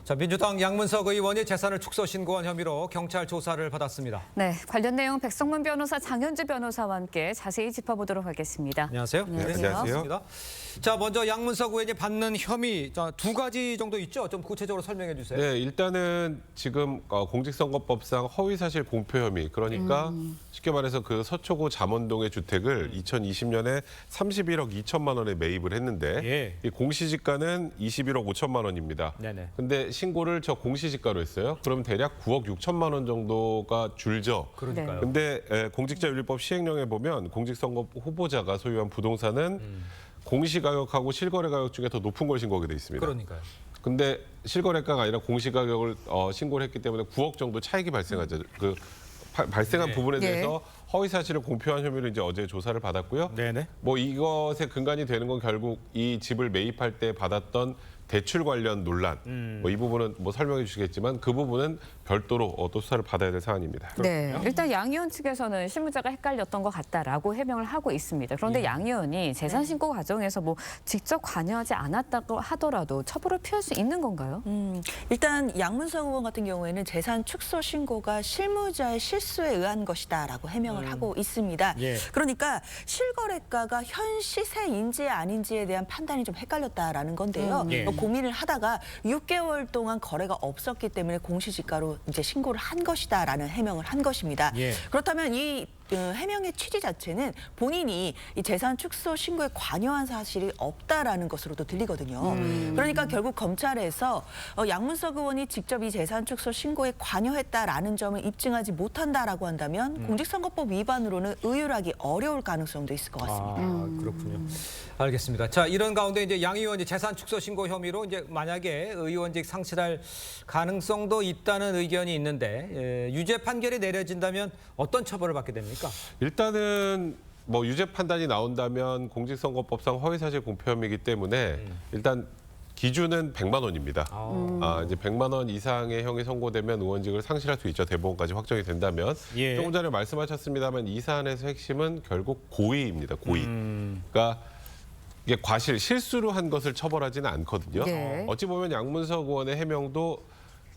자, 민주당 양문석 의원이 재산을 축소 신고한 혐의로 경찰 조사를 받았습니다. 네, 관련 내용 백성문 변호사, 장현주 변호사와 함께 자세히 짚어보도록 하겠습니다. 안녕하세요. 네, 안녕하세요. 자, 먼저 양문석 의원이 받는 혐의 두 가지 정도 있죠? 좀 구체적으로 설명해 주세요. 네, 일단은 지금 공직선거법상 허위사실 공표 혐의, 그러니까 쉽게 말해서 그 서초구 잠원동의 주택을 2020년에 31억 2천만 원에 매입을 했는데 예. 이 공시지가는 21억 5천만 원입니다. 네네. 근데 신고를 저 공시지가로 했어요. 그럼 대략 9억 6천만 원 정도가 줄죠. 그러니까요. 근데 공직자윤리법 시행령에 보면 공직선거 후보자가 소유한 부동산은 공시가격하고 실거래가격 중에 더 높은 걸 신고하게 돼 있습니다. 그러니까요. 근데 실거래가가 아니라 공시가격을 신고를 했기 때문에 9억 정도 차익이 발생하죠. 발생한 네. 부분에 대해서 허위 사실을 공표한 혐의로 이제 어제 조사를 받았고요. 네네. 뭐 이것의 근간이 되는 건 결국 이 집을 매입할 때 받았던 대출 관련 논란, 뭐 이 부분은 뭐 설명해 주시겠지만 그 부분은 별도로 또 수사를 받아야 될 사안입니다. 네, 일단 양 의원 측에서는 실무자가 헷갈렸던 것 같다라고 해명을 하고 있습니다. 그런데 양 의원이 재산 신고 과정에서 뭐 직접 관여하지 않았다고 하더라도 처벌을 피할 수 있는 건가요? 일단 양문석 의원 같은 경우에는 재산 축소 신고가 실무자의 실수에 의한 것이다라고 해명을 하고 있습니다. 예. 그러니까 실거래가가 현 시세인지 아닌지에 대한 판단이 좀 헷갈렸다라는 건데요. 예. 고민을 하다가 6개월 동안 거래가 없었기 때문에 공시지가로 이제 신고를 한 것이다라는 해명을 한 것입니다. 예. 그렇다면 이 해명의 취지 자체는 본인이 이 재산 축소 신고에 관여한 사실이 없다라는 것으로도 들리거든요. 그러니까 결국 검찰에서 양문석 의원이 직접 이 재산 축소 신고에 관여했다라는 점을 입증하지 못한다라고 한다면 공직선거법 위반으로는 의율하기 어려울 가능성도 있을 것 같습니다. 아, 그렇군요. 알겠습니다. 자, 이런 가운데 이제 양 의원이 재산 축소 신고 혐의로 이제 만약에 의원직 상실할 가능성도 있다는 의견이 있는데 유죄 판결이 내려진다면 어떤 처벌을 받게 됩니까? 일단은 뭐 유죄 판단이 나온다면 공직선거법상 허위사실 공표 혐의이기 때문에 일단 기준은 100만 원입니다. 이제 100만 원 이상의 형이 선고되면 의원직을 상실할 수 있죠. 대법원까지 확정이 된다면. 예. 조금 전에 말씀하셨습니다만 이 사안에서 핵심은 결국 고의입니다. 고의. 그러니까 이게 과실, 실수로 한 것을 처벌하지는 않거든요. 네. 어찌 보면 양문석 의원의 해명도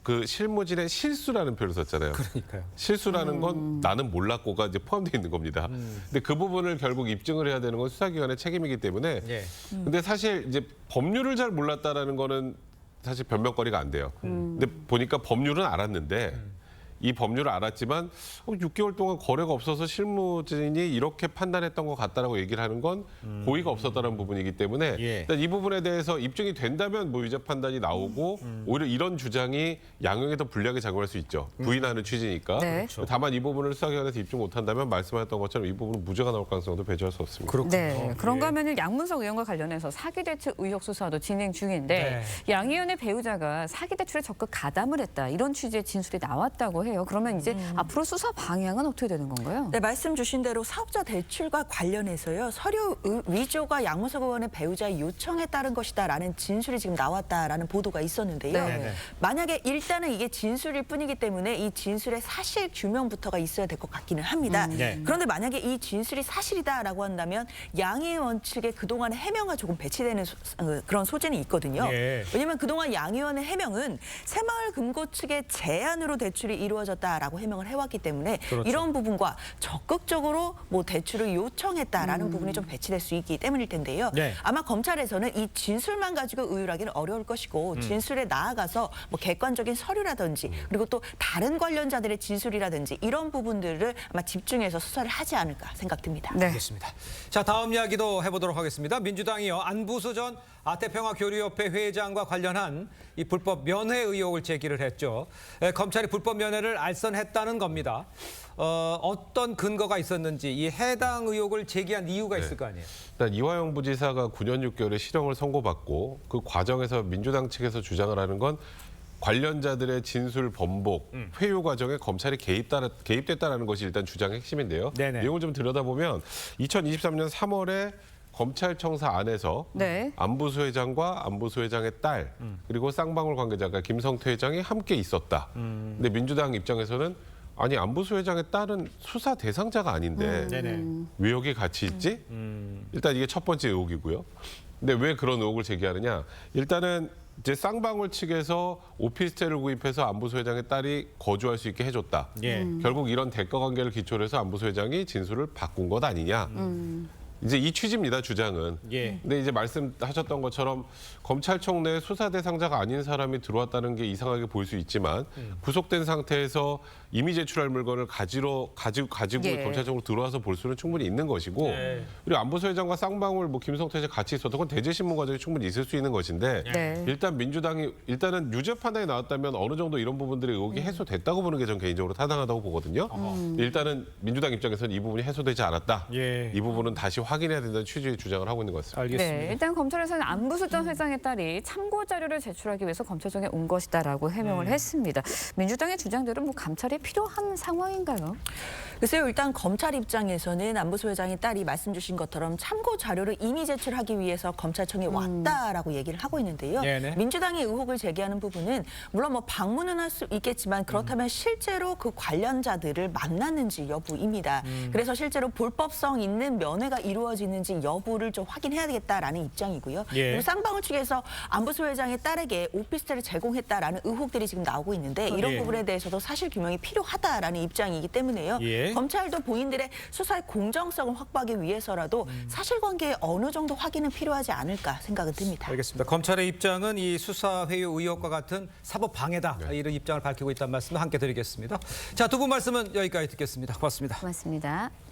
그 실무진의 실수라는 표현을 썼잖아요. 그러니까요. 실수라는 건 나는 몰랐고가 이제 포함되어 있는 겁니다. 근데 그 부분을 결국 입증을 해야 되는 건 수사기관의 책임이기 때문에. 예. 근데 사실 이제 법률을 잘 몰랐다라는 거는 사실 변명거리가 안 돼요. 근데 보니까 법률은 알았는데 이 법률을 알았지만 6개월 동안 거래가 없어서 실무진이 이렇게 판단했던 것 같다라고 얘기를 하는 건 고의가 없었다는 부분이기 때문에 예. 일단 이 부분에 대해서 입증이 된다면 뭐 유죄 판단이 나오고 오히려 이런 주장이 양형에 더 불리하게 작용할 수 있죠. 부인하는 취지니까. 네. 그렇죠. 다만 이 부분을 수사기관에서 입증 못한다면 말씀하셨던 것처럼 이 부분은 무죄가 나올 가능성도 배제할 수 없습니다. 그렇군요. 네, 그런가 예. 하면 양문석 의원과 관련해서 사기대출 의혹 수사도 진행 중인데 양 의원의 배우자가 사기대출에 적극 가담을 했다 이런 취지의 진술이 나왔다고 해요. 그러면 이제 앞으로 수사 방향은 어떻게 되는 건가요? 네, 말씀 주신 대로 사업자 대출과 관련해서요. 서류 위조가 양문석 의원의 배우자의 요청에 따른 것이다라는 진술이 지금 나왔다라는 보도가 있었는데요. 네. 만약에 일단은 이게 진술일 뿐이기 때문에 이 진술의 사실 규명부터가 있어야 될 것 같기는 합니다. 네. 그런데 만약에 이 진술이 사실이다라고 한다면 양 의원 측의 그동안의 해명과 조금 배치되는 그런 소진이 있거든요. 예. 왜냐하면 그동안 양 의원의 해명은 새마을금고 측의 제안으로 대출이 이루어졌다라고 해명을 해왔기 때문에 그렇죠. 이런 부분과 적극적으로 뭐 대출을 요청했다라는 부분이 좀 배치될 수 있기 때문일 텐데요. 네. 아마 검찰에서는 이 진술만 가지고 의율하기는 어려울 것이고 진술에 나아가서 뭐 객관적인 서류라든지 그리고 또 다른 관련자들의 진술이라든지 이런 부분들을 아마 집중해서 수사를 하지 않을까 생각됩니다. 네. 알겠습니다. 자, 다음 이야기도 해보도록 하겠습니다. 민주당이요, 안부수 전 아태평화교류협회 회장과 관련한 이 불법 면회 의혹을 제기를 했죠. 검찰이 불법 면회를 알선했다는 겁니다. 어떤 근거가 있었는지 이 해당 의혹을 제기한 이유가 있을 거 아니에요. 일단 이화영 부지사가 9년 6개월의 실형을 선고받고 그 과정에서 민주당 측에서 주장을 하는 건 관련자들의 진술 번복, 회유 과정에 검찰이 개입됐다는 것이 일단 주장의 핵심인데요. 네네. 내용을 좀 들여다보면 2023년 3월에 검찰청사 안에서 네. 안부수 회장과 안부수 회장의 딸 그리고 쌍방울 관계자가 김성태 회장이 함께 있었다. 근데 민주당 입장에서는 아니 안부수 회장의 딸은 수사 대상자가 아닌데 네네. 왜 여기 같이 있지? 일단 이게 첫 번째 의혹이고요. 근데 왜 그런 의혹을 제기하느냐? 일단은 이제 쌍방울 측에서 오피스텔을 구입해서 안보수 회장의 딸이 거주할 수 있게 해줬다. 예. 결국 이런 대가 관계를 기초로 해서 안보수 회장이 진술을 바꾼 것 아니냐. 이제 이 취지입니다, 주장은. 예. 근데 이제 말씀하셨던 것처럼 검찰청 내 수사 대상자가 아닌 사람이 들어왔다는 게 이상하게 보일 수 있지만 구속된 상태에서 이미 제출할 물건을 가지고 예. 검찰청으로 들어와서 볼 수는 충분히 있는 것이고 네. 그리고 안보수 회장과 쌍방울 김성태 씨 같이 있었던 건 대제신문 과정이 충분히 있을 수 있는 것인데 네. 일단 민주당이 일단은 유죄 판단이 나왔다면 어느 정도 이런 부분들의 의혹이 해소됐다고 보는 게 전 개인적으로 타당하다고 보거든요. 일단은 민주당 입장에서는 이 부분이 해소되지 않았다. 예. 이 부분은 다시 확인해야 된다는 취지의 주장을 하고 있는 것 같습니다. 알겠습니다. 네, 일단 검찰에서는 안부수 전 회장의 딸이 참고 자료를 제출하기 위해서 검찰청에 온 것이다라고 해명을 했습니다. 민주당의 주장대로 뭐 감찰이 필요한 상황인가요? 글쎄요, 일단 검찰 입장에서는 안보수 회장의 딸이 말씀 주신 것처럼 참고 자료를 이미 제출하기 위해서 검찰청에 왔다라고 얘기를 하고 있는데요. 네네. 민주당이 의혹을 제기하는 부분은 물론 뭐 방문은 할 수 있겠지만 그렇다면 실제로 그 관련자들을 만났는지 여부입니다. 그래서 실제로 불법성 있는 면회가 이루어지는지 여부를 좀 확인해야 되겠다라는 입장이고요. 예. 그리고 쌍방울 측에서 안보수 회장의 딸에게 오피스텔을 제공했다라는 의혹들이 지금 나오고 있는데 이런 예. 부분에 대해서도 사실 규명이 필요하다라는 입장이기 때문에요. 예. 검찰도 본인들의 수사의 공정성을 확보하기 위해서라도 사실관계에 어느 정도 확인은 필요하지 않을까 생각은 듭니다. 알겠습니다. 검찰의 입장은 이 수사 회유 의혹과 같은 사법 방해다. 이런 입장을 밝히고 있다는 말씀 함께 드리겠습니다. 자, 두 분 말씀은 여기까지 듣겠습니다. 고맙습니다. 고맙습니다.